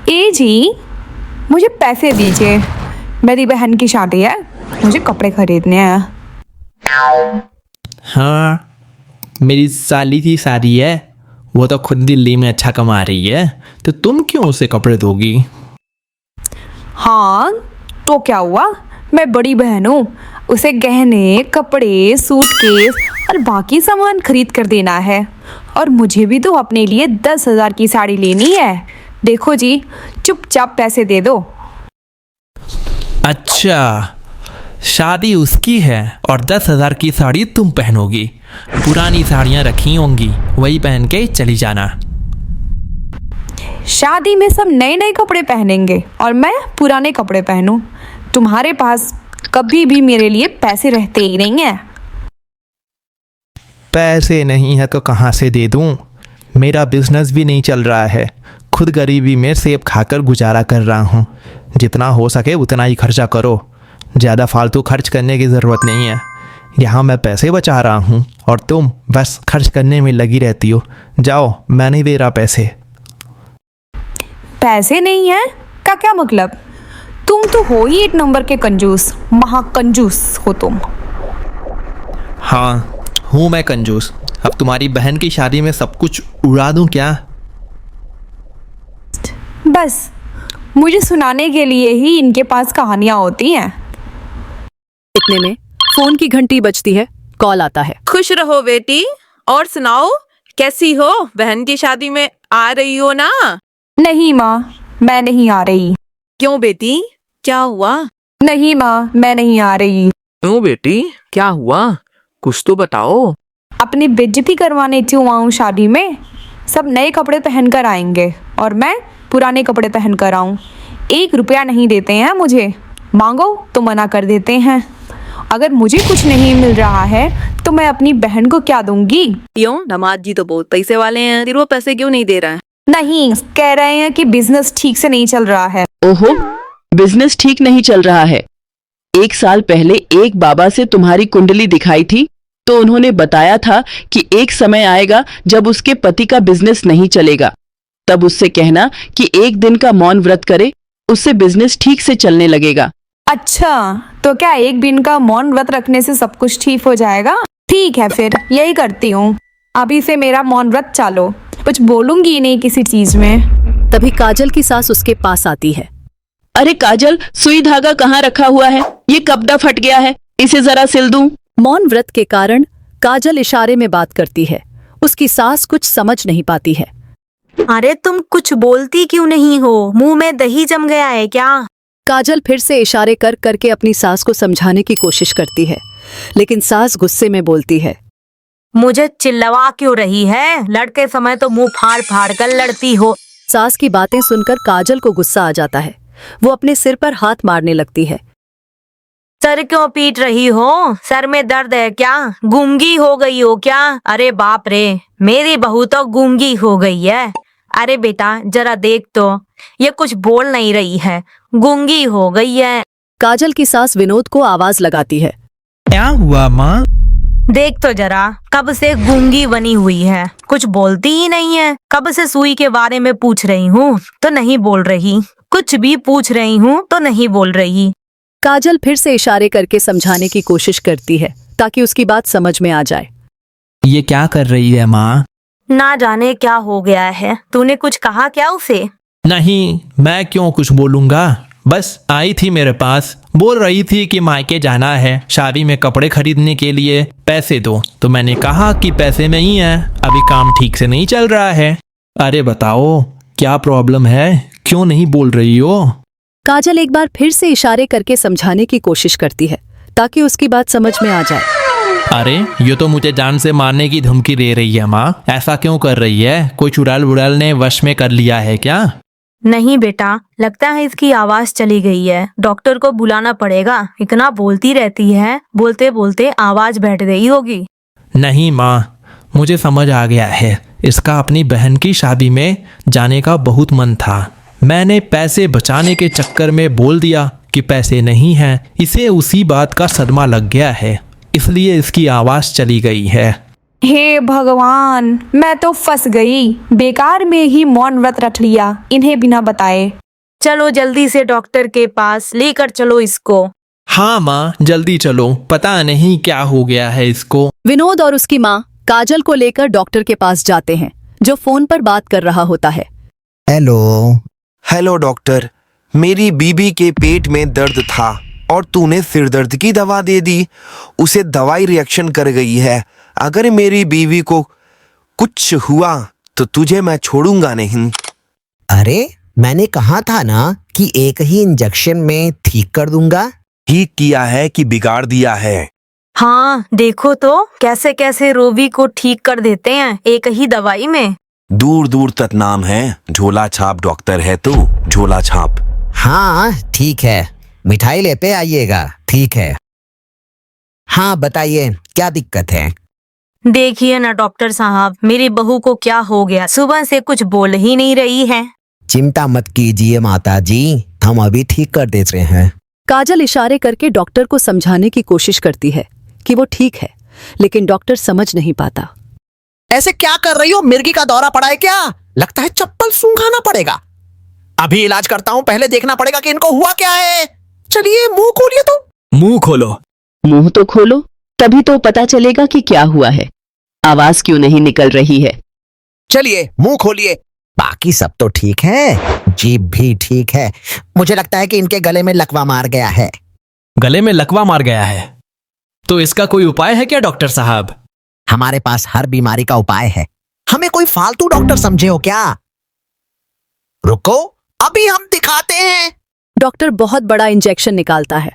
ए जी, मुझे पैसे दीजिए। मेरी बहन की शादी है, मुझे कपड़े खरीदने हैं। हाँ, मेरी साली की शादी है, वो तो खुद दिल्ली में अच्छा कमा रही है, तो तुम क्यों उसे कपड़े दोगी? हाँ, तो क्या हुआ, मैं बड़ी बहन हूँ, उसे गहने, कपड़े, सूटकेस और बाकी सामान खरीद कर देना है। और मुझे भी तो अपने लिए 10,000 की साड़ी लेनी है। देखो जी, चुपचाप पैसे दे दो। अच्छा, शादी उसकी है और 10,000 की साड़ी तुम पहनोगी। पुरानी साड़ियाँ रखी होंगी, वही पहन के चली जाना। शादी में सब नए नए कपड़े पहनेंगे और मैं पुराने कपड़े पहनूं। तुम्हारे पास कभी भी मेरे लिए पैसे रहते ही नहीं है। पैसे नहीं है तो कहाँ से दे दूँ? मेरा बिजनेस भी नहीं चल रहा है, खुद गरीबी में सेब खाकर गुजारा कर रहा हूँ। जितना हो सके उतना ही खर्चा करो, ज़्यादा फालतू खर्च करने की ज़रूरत नहीं है। यहाँ मैं पैसे बचा रहा हूँ और तुम बस खर्च करने में लगी रहती हो। जाओ, मैं नहीं दे रहा पैसे। पैसे नहीं है का क्या मतलब? तुम तो हो ही एक नंबर के कंजूस, महाकंजूस हो तुम। हाँ, हूँ मैं कंजूस। अब तुम्हारी बहन की शादी में सब कुछ उड़ा दूँ क्या? बस मुझे सुनाने के लिए ही इनके पास कहानियां होती हैं। इतने में फोन की घंटी बजती है, कॉल आता है। खुश रहो बेटी। और सुनाओ, कैसी हो? बहन की शादी में आ रही हो ना? नहीं माँ, मैं नहीं आ रही। क्यों बेटी, क्या हुआ? नहीं माँ, मैं नहीं आ रही। क्यों बेटी, क्या हुआ? कुछ तो बताओ। अपनी बेइज्जती करवाने क्यों आऊँ शादी में? सब नए कपड़े पहनकर आएंगे और मैं पुराने कपड़े पहनकर आऊँ। 1 रुपया नहीं देते हैं मुझे, मांगो तो मना कर देते हैं। अगर मुझे कुछ नहीं मिल रहा है तो मैं अपनी बहन को क्या दूंगी? क्यों, दामाद जी तो बहुत पैसे वाले हैं, फिर वो पैसे क्यों नहीं दे रहा है? नहीं, कह रहे हैं कि बिजनेस ठीक से नहीं चल रहा है। ओहो, बिजनेस ठीक नहीं चल रहा है। 1 साल पहले एक बाबा से तुम्हारी कुंडली दिखाई थी तो उन्होंने बताया था कि एक समय आएगा जब उसके पति का बिजनेस नहीं चलेगा। तब उससे कहना कि 1 दिन का मौन व्रत करे, उससे बिजनेस ठीक से चलने लगेगा। अच्छा, तो क्या 1 दिन का मौन व्रत रखने से सब कुछ ठीक हो जाएगा? ठीक है, फिर यही करती हूँ। अभी से मेरा मौन व्रत चालो, कुछ बोलूंगी ही नहीं किसी चीज में। तभी काजल की सास उसके पास आती है। अरे काजल, सुई धागा कहाँ रखा हुआ है? ये कपड़ा फट गया है, इसे जरा सिल दूं। मौन व्रत के कारण काजल इशारे में बात करती है। उसकी सास कुछ समझ नहीं पाती है। अरे तुम कुछ बोलती क्यों नहीं हो? मुंह में दही जम गया है क्या? काजल फिर से इशारे कर करके अपनी सास को समझाने की कोशिश करती है, लेकिन सास गुस्से में बोलती है। मुझे चिल्लवा क्यों रही है? लड़के समय तो मुंह फाड़ फाड़ कर लड़ती हो। सास की बातें सुनकर काजल को गुस्सा आ जाता है। वो अपने सिर पर हाथ मारने लगती है। सर क्यों पीट रही हो? सर में दर्द है क्या? गूंगी हो गई हो क्या? अरे बाप रे, मेरी बहू तो गूंगी हो गई है। अरे बेटा जरा देख तो, ये कुछ बोल नहीं रही है, गूंगी हो गई है। काजल की सास विनोद को आवाज लगाती है। क्या हुआ माँ? देख तो जरा, कब से गूंगी बनी हुई है, कुछ बोलती ही नहीं है। कब से सुई के बारे में पूछ रही हूँ तो नहीं बोल रही, कुछ भी पूछ रही हूँ तो नहीं बोल रही। काजल फिर से इशारे करके समझाने की कोशिश करती है ताकि उसकी बात समझ में आ जाए। ये क्या कर रही है माँ? ना जाने क्या हो गया है। तूने कुछ कहा क्या उसे? नहीं, मैं क्यों कुछ बोलूँगा, बस आई थी मेरे पास, बोल रही थी कि मायके जाना है, शादी में कपड़े खरीदने के लिए पैसे दो। तो मैंने कहा कि पैसे नहीं है, अभी काम ठीक से नहीं चल रहा है। अरे बताओ, क्या प्रॉब्लम है, क्यों नहीं बोल रही हो? काजल एक बार फिर से इशारे करके समझाने की कोशिश करती है ताकि उसकी बात समझ में आ जाए। अरे ये तो मुझे जान से मारने की धमकी दे रही है माँ, ऐसा क्यों कर रही है? कोई चुड़ैल वुड़ैल ने वश में कर लिया है क्या? नहीं बेटा, लगता है इसकी आवाज चली गई है, डॉक्टर को बुलाना पड़ेगा। इतना बोलती रहती है, बोलते बोलते आवाज बैठ गई होगी। नहीं माँ, मुझे समझ आ गया है, इसका अपनी बहन की शादी में जाने का बहुत मन था। मैंने पैसे बचाने के चक्कर में बोल दिया कि पैसे नहीं हैं। इसे उसी बात का सदमा लग गया है, इसलिए इसकी आवाज़ चली गई है। हे भगवान, मैं तो फंस गई। बेकार में ही मौन व्रत रख लिया इन्हें बिना बताए। चलो जल्दी से डॉक्टर के पास लेकर चलो इसको। हाँ माँ, जल्दी चलो, पता नहीं क्या हो गया है इसको। विनोद और उसकी माँ काजल को लेकर डॉक्टर के पास जाते हैं, जो फोन पर बात कर रहा होता है। हेलो। हेलो डॉक्टर, मेरी बीबी के पेट में दर्द था और तूने सिर दर्द की दवा दे दी। उसे दवाई रिएक्शन कर गई है। अगर मेरी बीवी को कुछ हुआ तो तुझे मैं छोड़ूंगा नहीं। अरे मैंने कहा था ना कि एक ही इंजेक्शन में ठीक कर दूंगा। ठीक किया है कि बिगाड़ दिया है? हाँ देखो तो कैसे कैसे रोबी को ठीक कर देते हैं एक ही दवाई में। दूर दूर तक नाम है, झोला छाप डॉक्टर है तू, झोला छाप। हाँ ठीक है, मिठाई लेते आइएगा। ठीक है। हाँ बताइए क्या दिक्कत है। देखिए ना डॉक्टर साहब, मेरी बहू को क्या हो गया, सुबह से कुछ बोल ही नहीं रही है। चिंता मत कीजिए माता जी, हम अभी ठीक कर देते हैं। काजल इशारे करके डॉक्टर को समझाने की कोशिश करती है कि वो ठीक है, लेकिन डॉक्टर समझ नहीं पाता। ऐसे क्या कर रही हो? मिर्गी का दौरा पड़ा है क्या? लगता है चप्पल सूंघाना पड़ेगा। अभी इलाज करता हूँ, पहले देखना पड़ेगा कि इनको हुआ क्या है। चलिए मुंह खोलिए तो। मुंह खोलो। मुंह तो खोलो, तभी तो पता चलेगा कि क्या हुआ है। आवाज क्यों नहीं निकल रही है? चलिए मुंह खोलिए। बाकी सब तो ठीक है, जीभ भी ठीक है। मुझे लगता है कि इनके गले में लकवा मार गया है। गले में लकवा मार गया है तो इसका कोई उपाय है क्या डॉक्टर साहब? हमारे पास हर बीमारी का उपाय है। हमें कोई फालतू डॉक्टर समझे हो क्या? रुको, अभी हम दिखाते हैं। डॉक्टर बहुत बड़ा इंजेक्शन निकालता है।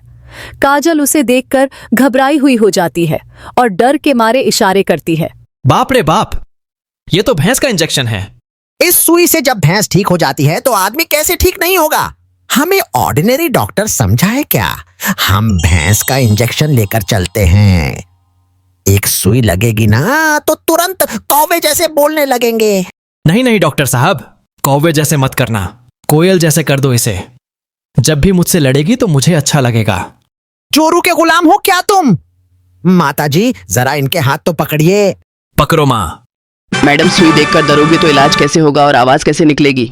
काजल उसे देखकर घबराई हुई हो जाती है और डर के मारे इशारे करती है। बाप रे बाप, ये तो भैंस का इंजेक्शन है। इस सुई से जब भैंस ठीक हो जाती है तो आदमी कैसे ठीक नहीं होगा? हमें ऑर्डिनरी डॉक्टर समझा है क्या? हम भैंस का इंजेक्शन लेकर चलते हैं। एक सुई लगेगी ना तो तुरंत कौवे जैसे बोलने लगेंगे। नहीं नहीं डॉक्टर साहब, कौवे जैसे मत करना, कोयल जैसे कर दो इसे। जब भी मुझसे लड़ेगी तो मुझे अच्छा लगेगा। चोरू के गुलाम हो क्या तुम? माताजी जरा इनके हाथ तो पकड़िए। पकड़ो माँ। मैडम, सुई देखकर डरोगे तो इलाज कैसे होगा और आवाज कैसे निकलेगी?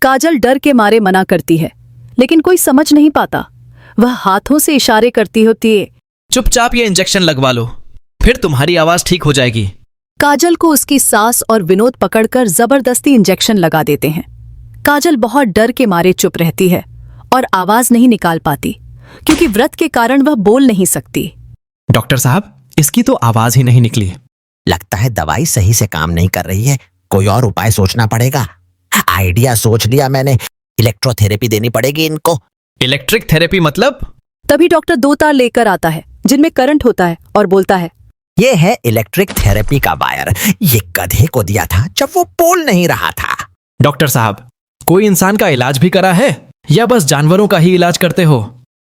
काजल डर के मारे मना करती है, लेकिन कोई समझ नहीं पाता। वह हाथों से इशारे करती होती है। चुपचाप ये इंजेक्शन लगवा लो, फिर तुम्हारी आवाज ठीक हो जाएगी। काजल को उसकी सास और विनोद पकड़कर जबरदस्ती इंजेक्शन लगा देते हैं। काजल बहुत डर के मारे चुप रहती है और आवाज नहीं निकाल पाती, क्योंकि व्रत के कारण वह बोल नहीं सकती। डॉक्टर साहब, इसकी तो आवाज ही नहीं निकली। लगता है दवाई सही से काम नहीं कर रही है। कोई और उपाय सोचना पड़ेगा। आइडिया सोच लिया मैंने, इलेक्ट्रोथेरेपी देनी पड़ेगी इनको। इलेक्ट्रिक थेरेपी मतलब? तभी डॉक्टर 2 तार लेकर आता है जिनमें करंट होता है और बोलता है, ये है इलेक्ट्रिक थेरेपी का वायर। ये गधे को दिया था जब वो बोल नहीं रहा था। डॉक्टर साहब, कोई इंसान का इलाज भी करा है या बस जानवरों का ही इलाज करते हो?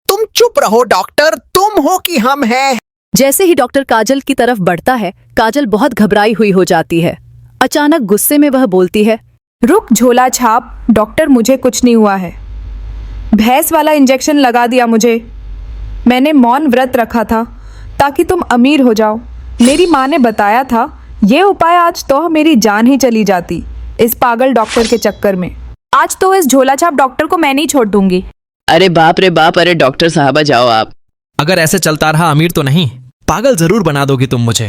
तुम चुप रहो डॉक्टर, तुम हो कि हम हैं? जैसे ही डॉक्टर काजल की तरफ बढ़ता है, काजल बहुत घबराई हुई हो जाती है। अचानक गुस्से में वह बोलती है, रुक झोला छाप, डॉक्टर मुझे कुछ नहीं हुआ है। भैंस वाला इंजेक्शन लगा दिया मुझे। मैंने मौन व्रत रखा था ताकि तुम अमीर हो जाओ। मेरी माँ ने बताया था ये उपाय, आज तो मेरी जान ही चली जाती इस पागल डॉक्टर के चक्कर में। आज तो इस झोला छाप डॉक्टर को मैं नहीं छोड़ दूंगी। अरे बाप रे बाप, अरे डॉक्टर साहबा जाओ आप। अगर ऐसे चलता रहा अमीर तो नहीं, पागल जरूर बना दोगी तुम मुझे।